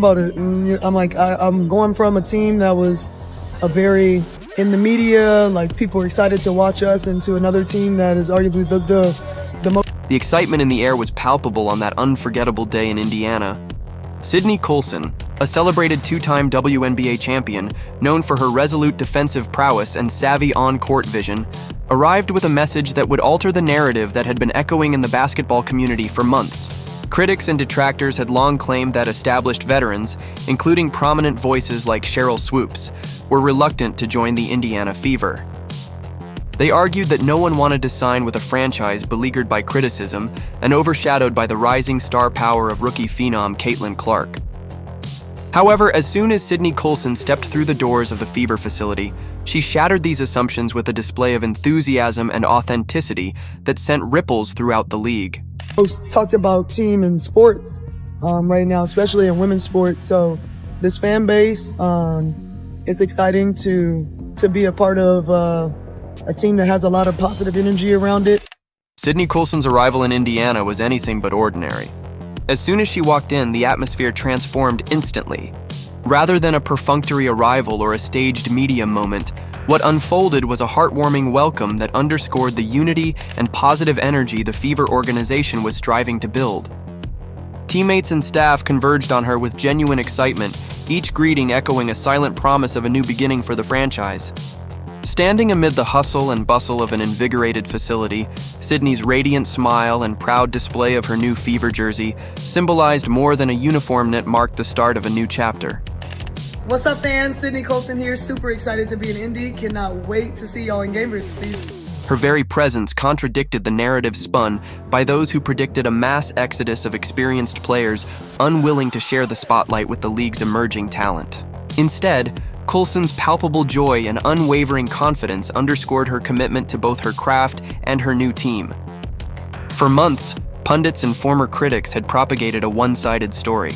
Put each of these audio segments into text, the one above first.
about it. I'm like, I'm going from a team that was a very in the media, like people were excited to watch us, into another team that is arguably the most. The excitement in the air was palpable on that unforgettable day in Indiana. Sydney Colson, a celebrated two-time WNBA champion, known for her resolute defensive prowess and savvy on-court vision, arrived with a message that would alter the narrative that had been echoing in the basketball community for months. Critics and detractors had long claimed that established veterans, including prominent voices like Sheryl Swoopes, were reluctant to join the Indiana Fever. They argued that no one wanted to sign with a franchise beleaguered by criticism and overshadowed by the rising star power of rookie phenom Caitlin Clark. However, as soon as Sydney Colson stepped through the doors of the Fever facility, she shattered these assumptions with a display of enthusiasm and authenticity that sent ripples throughout the league. Most talked about team in sports right now, especially in women's sports. So this fan base, it's exciting to be a part of a team that has a lot of positive energy around it. Sydney Colson's arrival in Indiana was anything but ordinary. As soon as she walked in, the atmosphere transformed instantly. Rather than a perfunctory arrival or a staged media moment, what unfolded was a heartwarming welcome that underscored the unity and positive energy the Fever organization was striving to build. Teammates and staff converged on her with genuine excitement, each greeting echoing a silent promise of a new beginning for the franchise. Standing amid the hustle and bustle of an invigorated facility, Sydney's radiant smile and proud display of her new Fever jersey symbolized more than a uniform that marked the start of a new chapter. What's up, fans? Sydney Colson here. Super excited to be in Indy. Cannot wait to see y'all in Cambridge this season. Her very presence contradicted the narrative spun by those who predicted a mass exodus of experienced players unwilling to share the spotlight with the league's emerging talent. Instead, Colson's palpable joy and unwavering confidence underscored her commitment to both her craft and her new team. For months, pundits and former critics had propagated a one-sided story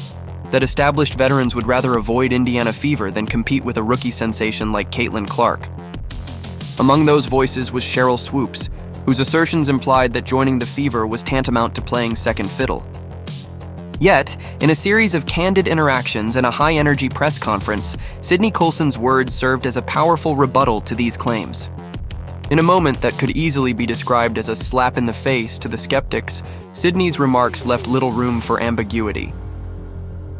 that established veterans would rather avoid Indiana Fever than compete with a rookie sensation like Caitlin Clark. Among those voices was Sheryl Swoopes, whose assertions implied that joining the Fever was tantamount to playing second fiddle. Yet, in a series of candid interactions and a high-energy press conference, Sydney Colson's words served as a powerful rebuttal to these claims. In a moment that could easily be described as a slap in the face to the skeptics, Sydney's remarks left little room for ambiguity.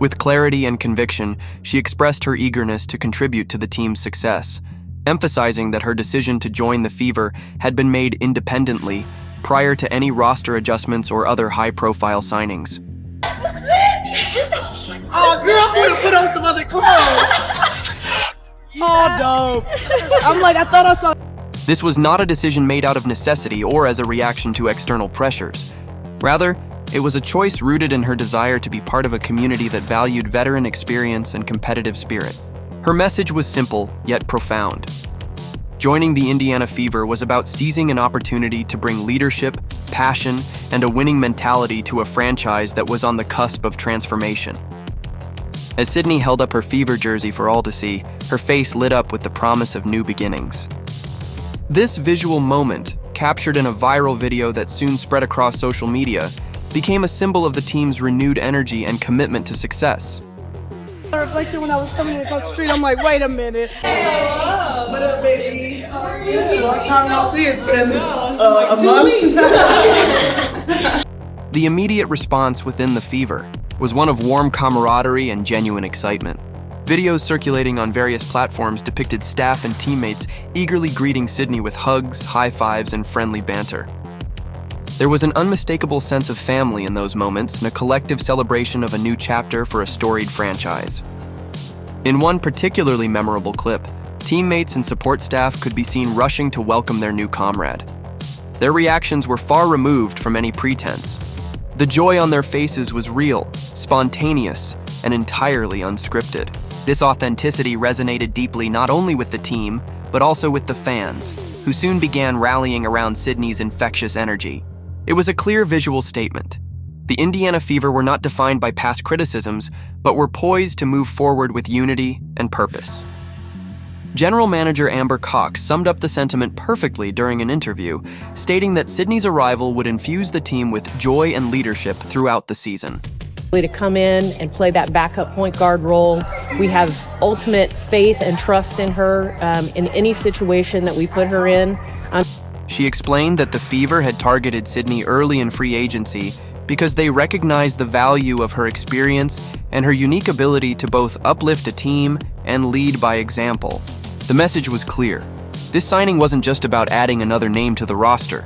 With clarity and conviction, she expressed her eagerness to contribute to the team's success, emphasizing that her decision to join the Fever had been made independently, prior to any roster adjustments or other high-profile signings. Oh, girl, I'm gonna put on some other clothes. Oh, dope. I'm like, I thought I saw. This was not a decision made out of necessity or as a reaction to external pressures. Rather, it was a choice rooted in her desire to be part of a community that valued veteran experience and competitive spirit. Her message was simple, yet profound. Joining the Indiana Fever was about seizing an opportunity to bring leadership, passion, and a winning mentality to a franchise that was on the cusp of transformation. As Sydney held up her Fever jersey for all to see, her face lit up with the promise of new beginnings. This visual moment, captured in a viral video that soon spread across social media, became a symbol of the team's renewed energy and commitment to success. I reflected when I was coming across the street. I'm like, wait a minute. Hello. What up, baby? How are you? Long time no see. It's been Like a 2 month. weeks. The immediate response within the Fever was one of warm camaraderie and genuine excitement. Videos circulating on various platforms depicted staff and teammates eagerly greeting Sydney with hugs, high fives, and friendly banter. There was an unmistakable sense of family in those moments and a collective celebration of a new chapter for a storied franchise. In one particularly memorable clip, teammates and support staff could be seen rushing to welcome their new comrade. Their reactions were far removed from any pretense. The joy on their faces was real, spontaneous, and entirely unscripted. This authenticity resonated deeply not only with the team, but also with the fans, who soon began rallying around Sydney's infectious energy. It was a clear visual statement. The Indiana Fever were not defined by past criticisms, but were poised to move forward with unity and purpose. General Manager Amber Cox summed up the sentiment perfectly during an interview, stating that Sydney's arrival would infuse the team with joy and leadership throughout the season. To come in and play that backup point guard role. We have ultimate faith and trust in her in any situation that we put her in. She explained that the Fever had targeted Sydney early in free agency because they recognized the value of her experience and her unique ability to both uplift a team and lead by example. The message was clear. This signing wasn't just about adding another name to the roster.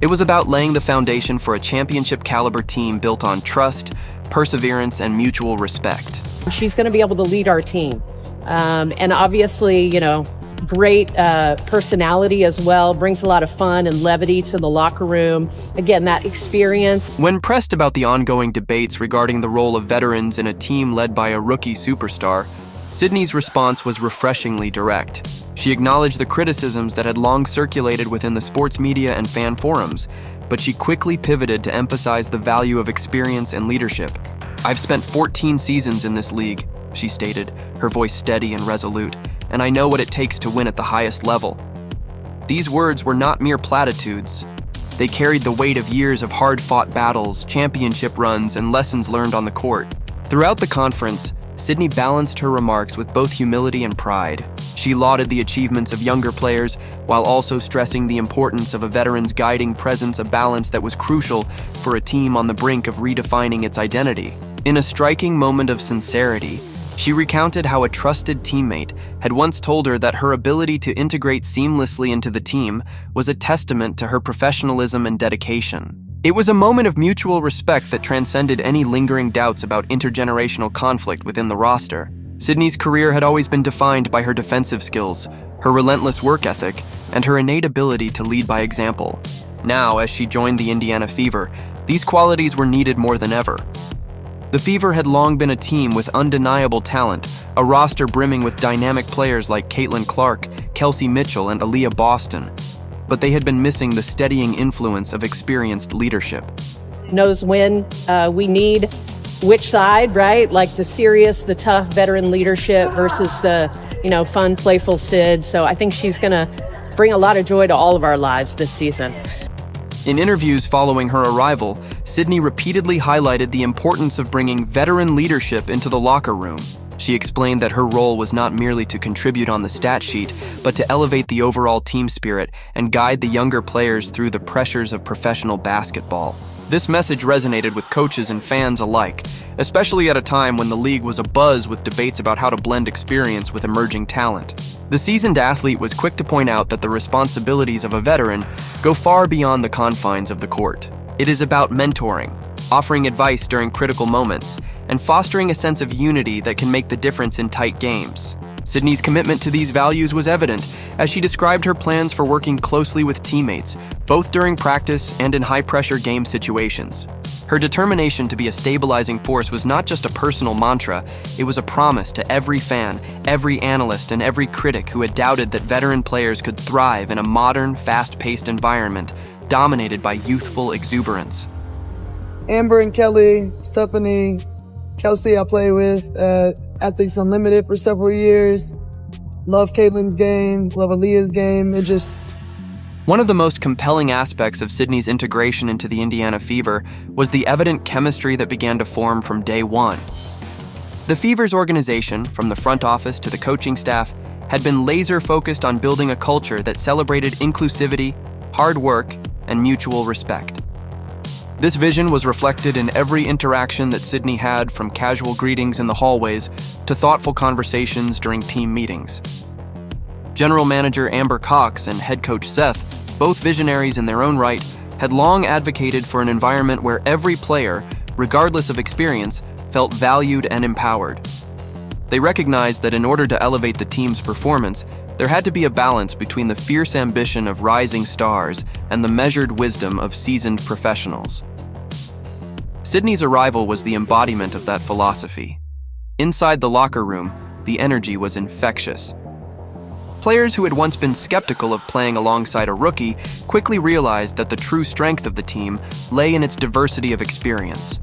It was about laying the foundation for a championship-caliber team built on trust, perseverance, and mutual respect. She's going to be able to lead our team. And obviously, great personality as well, brings a lot of fun and levity to the locker room. Again, that experience. When pressed about the ongoing debates regarding the role of veterans in a team led by a rookie superstar, Sydney's response was refreshingly direct. She acknowledged the criticisms that had long circulated within the sports media and fan forums, but she quickly pivoted to emphasize the value of experience and leadership. "I've spent 14 seasons in this league," she stated, her voice steady and resolute, "and I know what it takes to win at the highest level." These words were not mere platitudes. They carried the weight of years of hard-fought battles, championship runs, and lessons learned on the court. Throughout the conference, Sydney balanced her remarks with both humility and pride. She lauded the achievements of younger players while also stressing the importance of a veteran's guiding presence, a balance that was crucial for a team on the brink of redefining its identity. In a striking moment of sincerity, she recounted how a trusted teammate had once told her that her ability to integrate seamlessly into the team was a testament to her professionalism and dedication. It was a moment of mutual respect that transcended any lingering doubts about intergenerational conflict within the roster. Sydney's career had always been defined by her defensive skills, her relentless work ethic, and her innate ability to lead by example. Now, as she joined the Indiana Fever, these qualities were needed more than ever. The Fever had long been a team with undeniable talent, a roster brimming with dynamic players like Caitlin Clark, Kelsey Mitchell, and Aaliyah Boston. But they had been missing the steadying influence of experienced leadership. Knows when we need which side, right? Like the serious, the tough veteran leadership versus the, fun, playful Sid. So I think she's going to bring a lot of joy to all of our lives this season. In interviews following her arrival, Sydney repeatedly highlighted the importance of bringing veteran leadership into the locker room. She explained that her role was not merely to contribute on the stat sheet, but to elevate the overall team spirit and guide the younger players through the pressures of professional basketball. This message resonated with coaches and fans alike, especially at a time when the league was abuzz with debates about how to blend experience with emerging talent. The seasoned athlete was quick to point out that the responsibilities of a veteran go far beyond the confines of the court. It is about mentoring, offering advice during critical moments, and fostering a sense of unity that can make the difference in tight games. Sydney's commitment to these values was evident as she described her plans for working closely with teammates, both during practice and in high-pressure game situations. Her determination to be a stabilizing force was not just a personal mantra, it was a promise to every fan, every analyst, and every critic who had doubted that veteran players could thrive in a modern, fast-paced environment dominated by youthful exuberance. Amber and Kelly, Stephanie, Kelsey I play with at Athletes Unlimited for several years. Love Caitlin's game, love Aaliyah's game. One of the most compelling aspects of Sydney's integration into the Indiana Fever was the evident chemistry that began to form from day one. The Fever's organization, from the front office to the coaching staff, had been laser-focused on building a culture that celebrated inclusivity, hard work, and mutual respect. This vision was reflected in every interaction that Sydney had, from casual greetings in the hallways to thoughtful conversations during team meetings. General Manager Amber Cox and head coach Seth, both visionaries in their own right, had long advocated for an environment where every player, regardless of experience, felt valued and empowered. They recognized that in order to elevate the team's performance, there had to be a balance between the fierce ambition of rising stars and the measured wisdom of seasoned professionals. Sydney's arrival was the embodiment of that philosophy. Inside the locker room, the energy was infectious. Players who had once been skeptical of playing alongside a rookie quickly realized that the true strength of the team lay in its diversity of experience.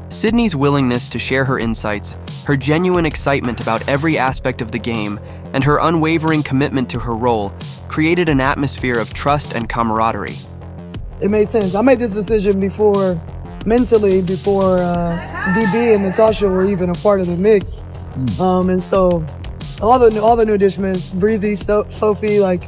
Sydney's willingness to share her insights, her genuine excitement about every aspect of the game, and her unwavering commitment to her role created an atmosphere of trust and camaraderie. It made sense. I made this decision before mentally before DB and Natasha were even a part of the mix. And so all the new additions, Breezy, Sophie, like.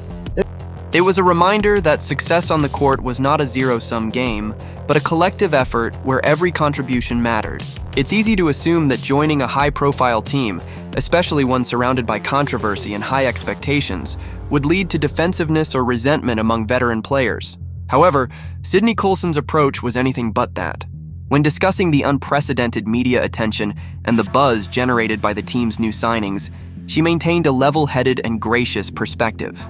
It was a reminder that success on the court was not a zero-sum game, but a collective effort where every contribution mattered. It's easy to assume that joining a high-profile team, especially one surrounded by controversy and high expectations, would lead to defensiveness or resentment among veteran players. However, Sydney Colson's approach was anything but that. When discussing the unprecedented media attention and the buzz generated by the team's new signings, she maintained a level-headed and gracious perspective.